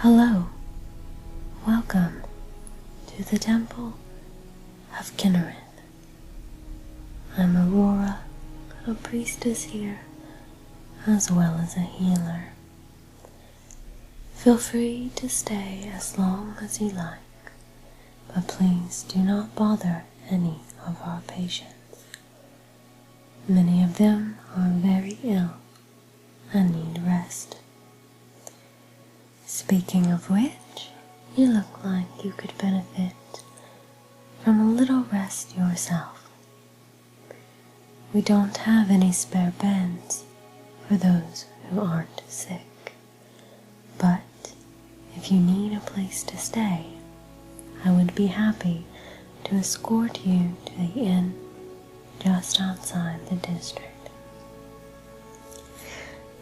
Hello, welcome to the Temple of Kynareth. I'm Aurora, a priestess here, as well as a healer. Feel free to stay as long as you like, but please do not bother any of our patients. Many of them are very ill and need rest. Speaking of which, you look like you could benefit from a little rest yourself. We don't have any spare beds for those who aren't sick, but if you need a place to stay, I would be happy to escort you to the inn just outside the district.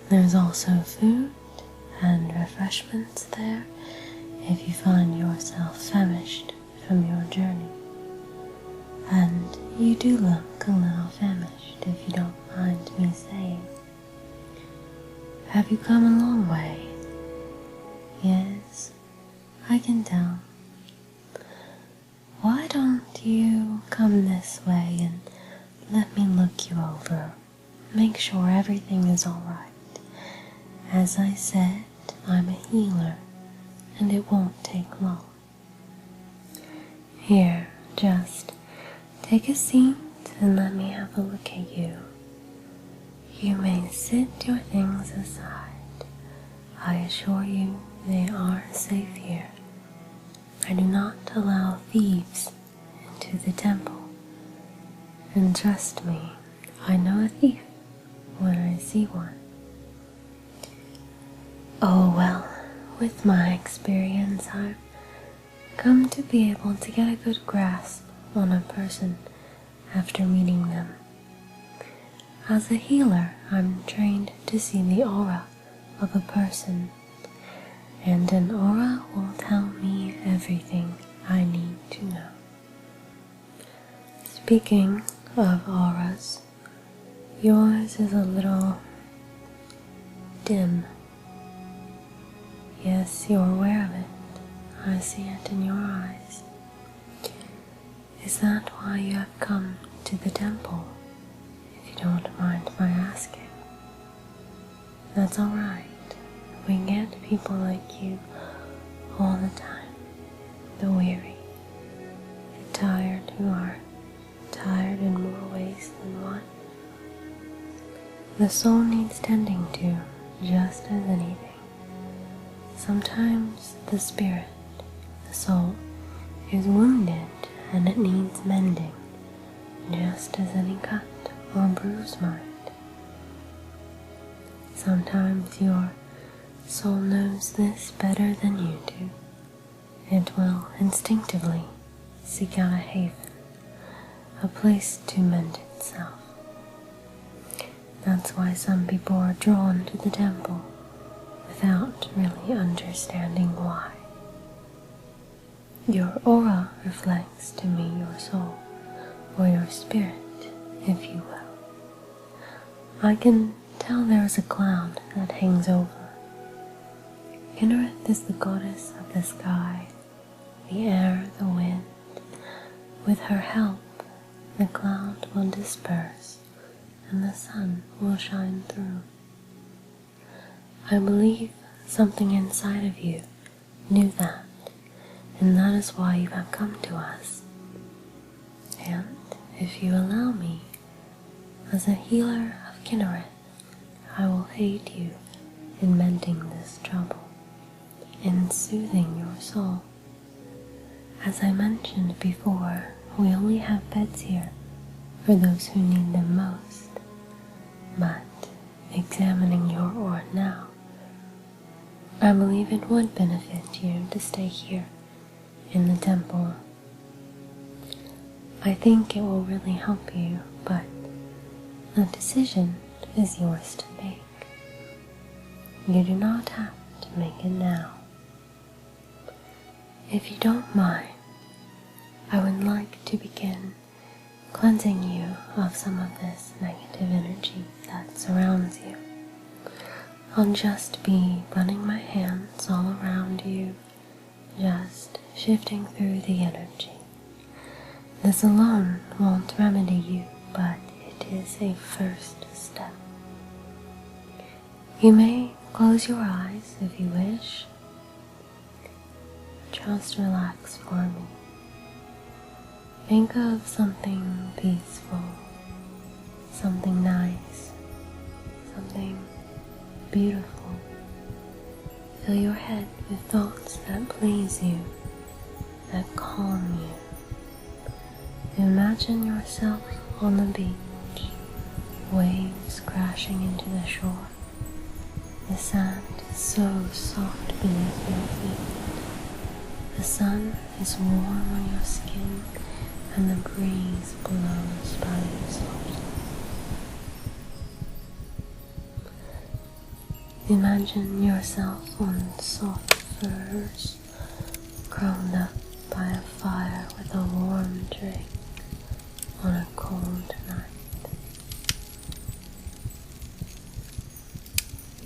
There's also food and refreshments there if you find yourself famished from your journey. And you do look a little famished, if you don't mind me saying. Have you come a long way? Yes, I can tell. Why don't you come this way and let me look you over, make sure everything is alright. As I said, I'm a healer, and it won't take long. Here, just take a seat and let me have a look at you. You may sit your things aside. I assure you they are safe here. I do not allow thieves into the temple. And trust me, I know a thief when I see one. Oh well, with my experience, I've come to be able to get a good grasp on a person after meeting them. As a healer, I'm trained to see the aura of a person, and an aura will tell me everything I need to know. Speaking of auras, yours is a little dim. Yes, you're aware of it. I see it in your eyes. Is that why you have come to the temple, if you don't mind my asking? That's alright. We get people like you all the time. The weary, the tired who are tired in more ways than one. The soul needs tending to, just as anything. Sometimes the spirit, the soul, is wounded and it needs mending, just as any cut or bruise might. Sometimes your soul knows this better than you do. It will instinctively seek out a haven, a place to mend itself. That's why some people are drawn to the temple without really understanding why. Your aura reflects to me your soul, or your spirit, if you will. I can tell there is a cloud that hangs over. Kynareth is the goddess of the sky, the air, the wind. With her help, the cloud will disperse, and the sun will shine through. I believe something inside of you knew that, and that is why you have come to us. And if you allow me, as a healer of Kynareth, I will aid you in mending this trouble, in soothing your soul. As I mentioned before, we only have beds here for those who need them most. But examining your aura now, I believe it would benefit you to stay here in the temple. I think it will really help you, but the decision is yours to make. You do not have to make it now. If you don't mind, I would like to begin cleansing you of some of this negative energy that surrounds you. I'll just be running my hands all around you, just shifting through the energy. This alone won't remedy you, but it is a first step. You may close your eyes if you wish. Just relax for me. Think of something peaceful, something nice, something beautiful. Fill your head with thoughts that please you, that calm you. Imagine yourself on the beach, waves crashing into the shore. The sand is so soft beneath your feet. The sun is warm on your skin, and the breeze blows by you softly. Imagine yourself on soft furs, curled up by a fire with a warm drink on a cold night.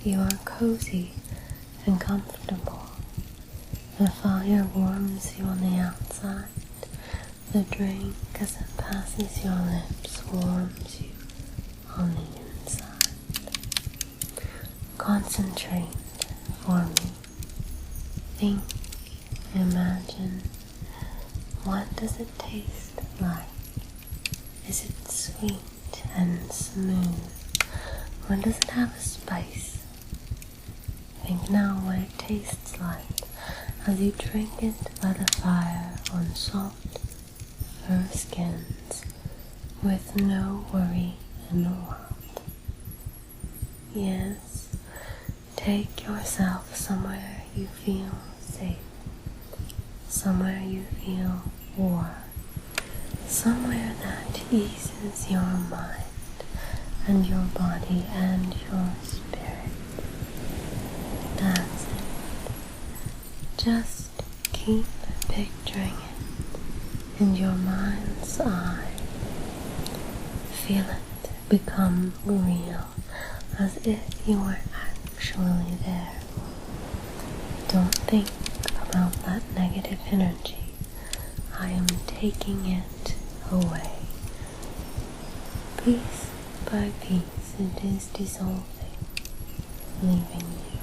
You are cozy and comfortable. The fire warms you on the outside. The drink, as it passes your lips, warms you on the inside. Concentrate for me. Think, imagine. What does it taste like? Is it sweet and smooth? Or does it have a spice? Think now what it tastes like as you drink it by the fire on soft fur skins with no worry in the world. Yes, take yourself somewhere you feel safe, somewhere you feel warm, somewhere that eases your mind and your body and your spirit. That's it. Just keep picturing it in your mind's eye. Feel it become real, as if you were actually there. Don't think about that negative energy. I am taking it away. Piece by piece it is dissolving, leaving you.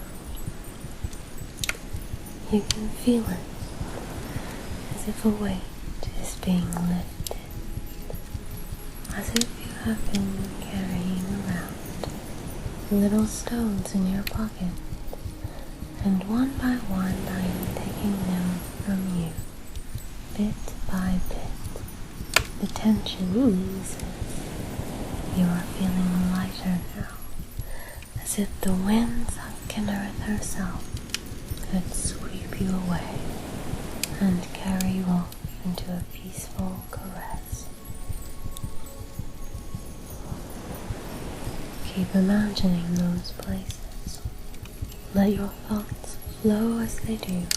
You can feel it, as if a weight is being lifted, as if you have been carrying around little stones in your pocket, and one by one I am taking them from you, bit by bit. The tension eases. You are feeling lighter now, as if the winds of Kynareth herself could sweep you away and carry you off into a peaceful caress. Keep imagining those places. Let your thoughts flow as they do.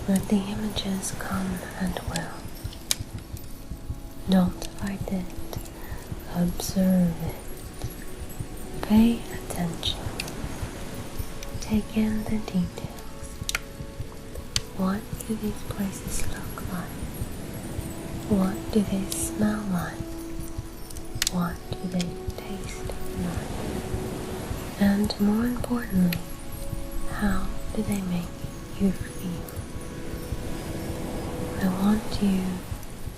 Let the images come and will. Don't fight it. Observe it. Pay attention. Take in the details. What do these places look like? What do they smell like? What do they taste like? And more importantly, how do they make you feel? I want you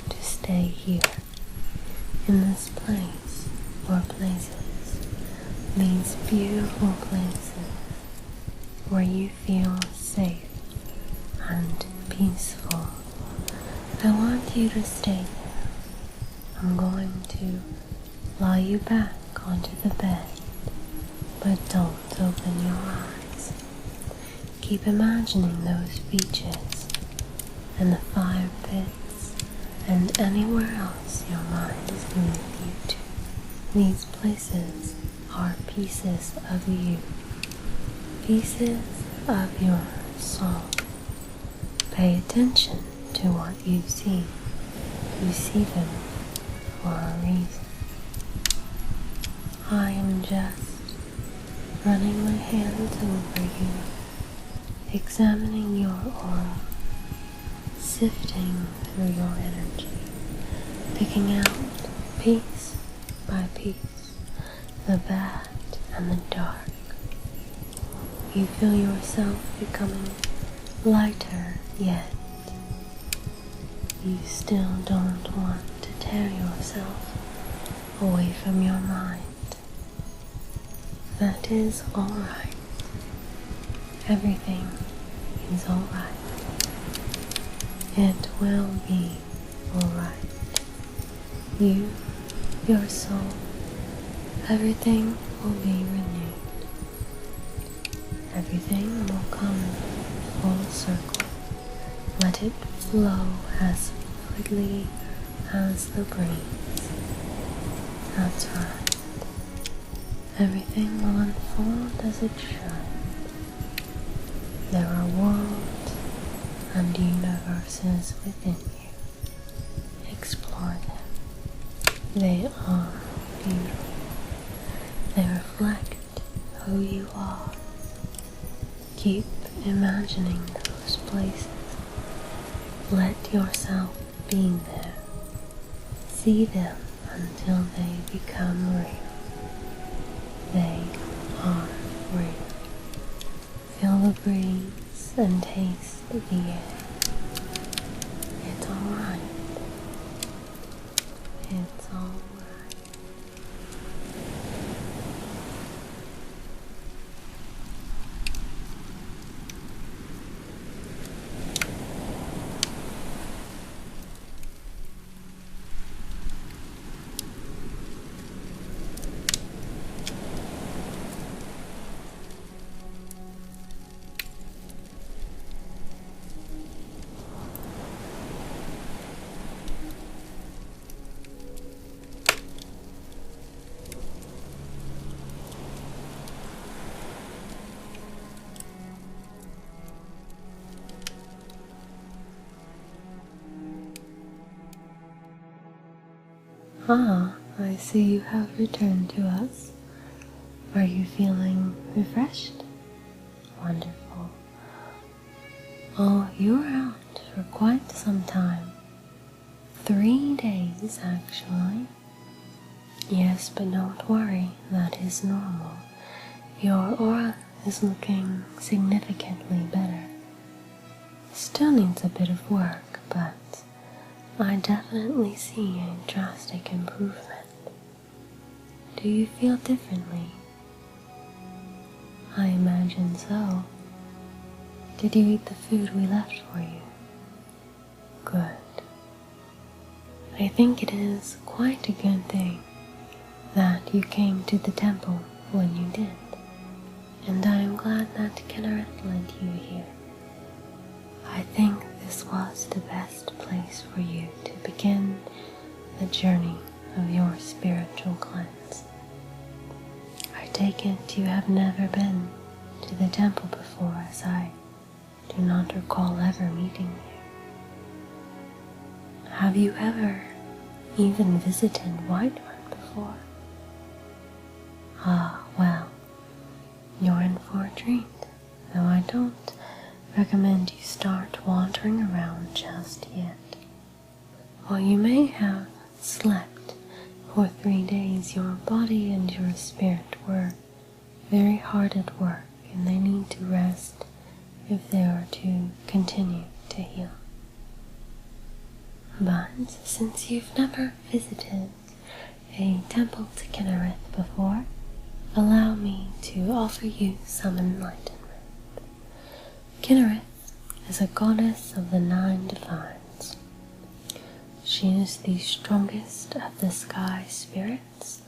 to stay here, in this place or places, these beautiful places where you feel safe and peaceful. I want you to stay there. I'm going to lie you back onto the bed, but don't open your eyes. Keep imagining those beaches and the fire pits and anywhere else your mind is leading you to. These places are pieces of you, pieces of your soul. Pay attention to what you see. You see them for a reason. I am just running my hands over you, examining your aura, sifting through your energy, picking out piece by piece the bad and the dark. You feel yourself becoming lighter, yet you still don't want to tear yourself away from your mind. That is alright. Everything is alright. It will be alright. You, your soul, everything will be renewed. Everything will come full circle. Let it flow as fluidly as the breeze. That's right. Everything will unfold as it should. There are worlds and universes within you. Explore them. They are beautiful. They reflect who you are. Keep imagining those places. Let yourself be there. See them until they become real. They are real. Feel the breeze and taste the air. It's alright. It's alright. Ah, I see you have returned to us. Are you feeling refreshed? Wonderful. Oh, you were out for quite some time. 3 days, actually. Yes, but don't worry, that is normal. Your aura is looking significantly better. Still needs a bit of work, but I definitely see a drastic improvement. Do you feel differently? I imagine so. Did you eat the food we left for you? Good. I think it is quite a good thing that you came to the temple when you did, and I am glad that Kynareth led you here. I think this was the best place for you to begin the journey of your spiritual cleanse. I take it you have never been to the temple before, as I do not recall ever meeting you. Have you ever even visited Whiterun before? Ah, well, you're in for a treat, though I don't recommend you start wandering around just yet. While you may have slept for 3 days, your body and your spirit were very hard at work, and they need to rest if they are to continue to heal. But since you've never visited a temple to Kynareth before, allow me to offer you some enlightenment. Kynareth is a goddess of the 9 divines. She is the strongest of the sky spirits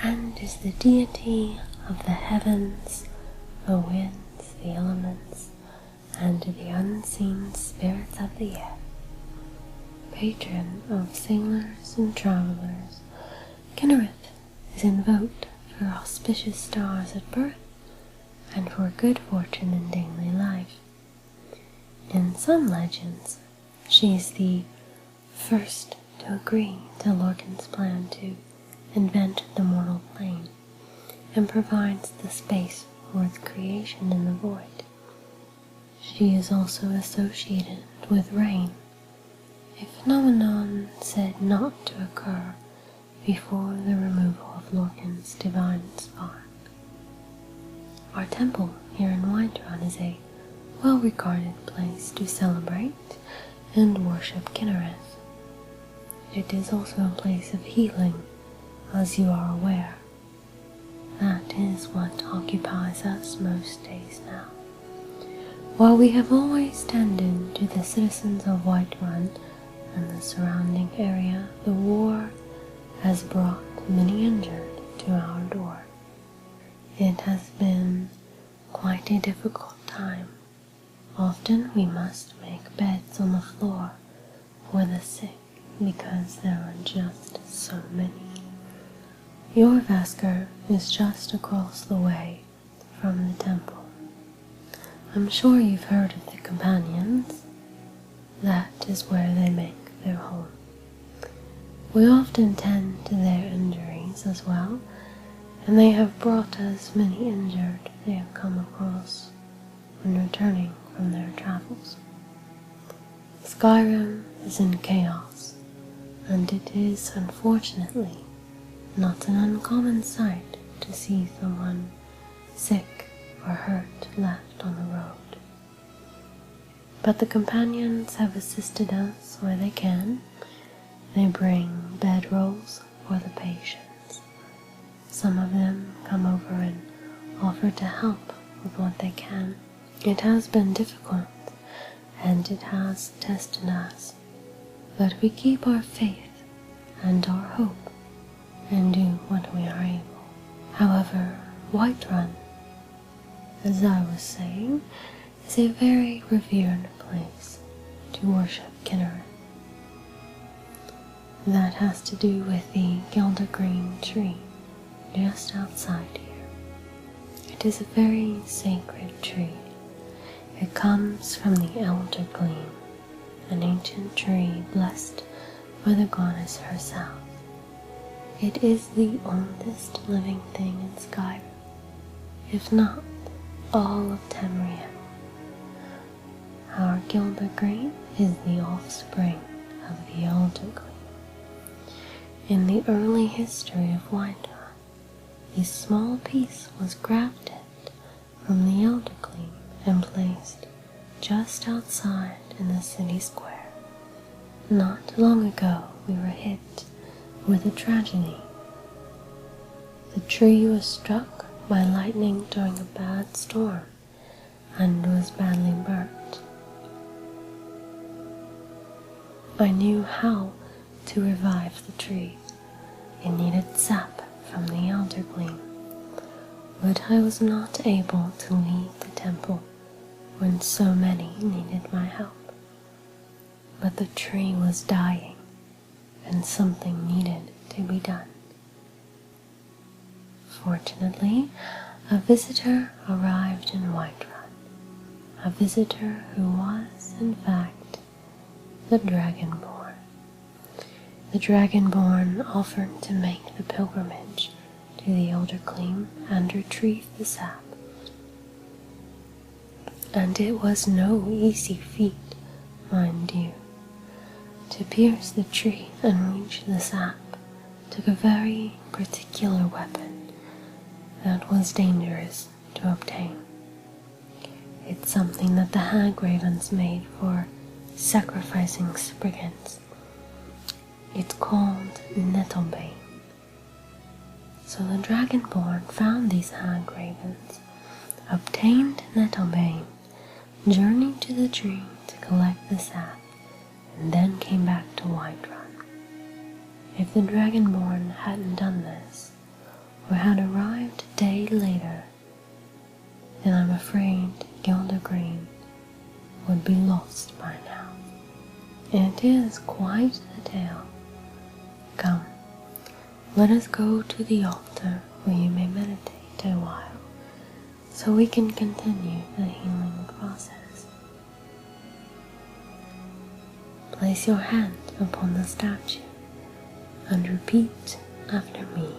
and is the deity of the heavens, the winds, the elements, and the unseen spirits of the air. Patron of sailors and travelers, Kynareth is invoked for auspicious stars at birth and for good fortune in daily life. In some legends, she is the first to agree to Lorcan's plan to invent the mortal plane, and provides the space for its creation in the void. She is also associated with rain, a phenomenon said not to occur before the removal of Lorcan's divine spark. Our temple here in Whiterun is a well-regarded place to celebrate and worship Kynareth. It is also a place of healing, as you are aware. That is what occupies us most days now. While we have always tended to the citizens of Whiterun and the surrounding area, the war has brought many injured to our door. It has been quite a difficult time. Often we must make beds on the floor for the sick because there are just so many. Your Vasker is just across the way from the temple. I'm sure you've heard of the companions. That is where they make their home. We often tend to their injuries as well, and they have brought us many injured they have come across when returning from their travels. Skyrim is in chaos, and it is unfortunately not an uncommon sight to see someone sick or hurt left on the road. But the companions have assisted us where they can. They bring bedrolls for the patients. Some of them come over and offer to help with what they can. It has been difficult, and it has tested us, but we keep our faith and our hope and do what we are able. However, Whiterun, as I was saying, is a very revered place to worship Kynareth. That has to do with the Gildergreen tree just outside here. It is a very sacred tree. It comes from the Eldergleam, an ancient tree blessed by the goddess herself. It is the oldest living thing in Skyrim, if not all of Tamriel. Our Gildergreen is the offspring of the Eldergleam. In the early history of Whiterun, a small piece was grafted from the Eldergleam and placed just outside in the city square. Not long ago, we were hit with a tragedy. The tree was struck by lightning during a bad storm and was badly burnt. I knew how to revive the tree. It needed sap from the Eldergleam, but I was not able to leave the temple when so many needed my help. But the tree was dying, and something needed to be done. Fortunately, a visitor arrived in Whiterun, a visitor who was, in fact, the Dragonborn. The Dragonborn offered to make the pilgrimage to the Eldergleam and retrieve the sap. And it was no easy feat, mind you. To pierce the tree and reach the sap took a very particular weapon that was dangerous to obtain. It's something that the hag ravens made for sacrificing spriggans. It's called Nettlebane. So the Dragonborn found these hag ravens, obtained Nettlebane, journeyed to the tree to collect the sap, and then came back to Whiterun. If the Dragonborn hadn't done this, or had arrived a day later, then I'm afraid Gildergreen would be lost by now. It is quite a tale. Come, let us go to the altar where you may meditate a while, so we can continue the healing process. Place your hand upon the statue and repeat after me.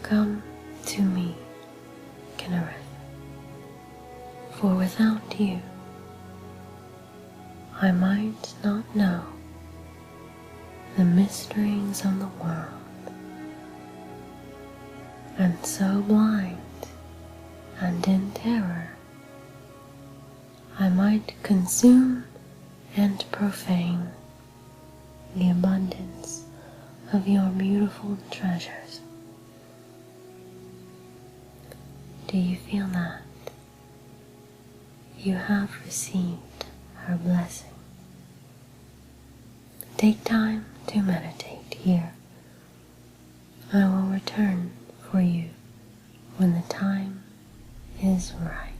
Come to me, Kynareth, for without you I might not know the mysteries of the world, and so blind and in terror I might consume and profane the abundance of your beautiful treasures. Do you feel that? You have received her blessing. Take time to meditate here. I will return for you when the time is right.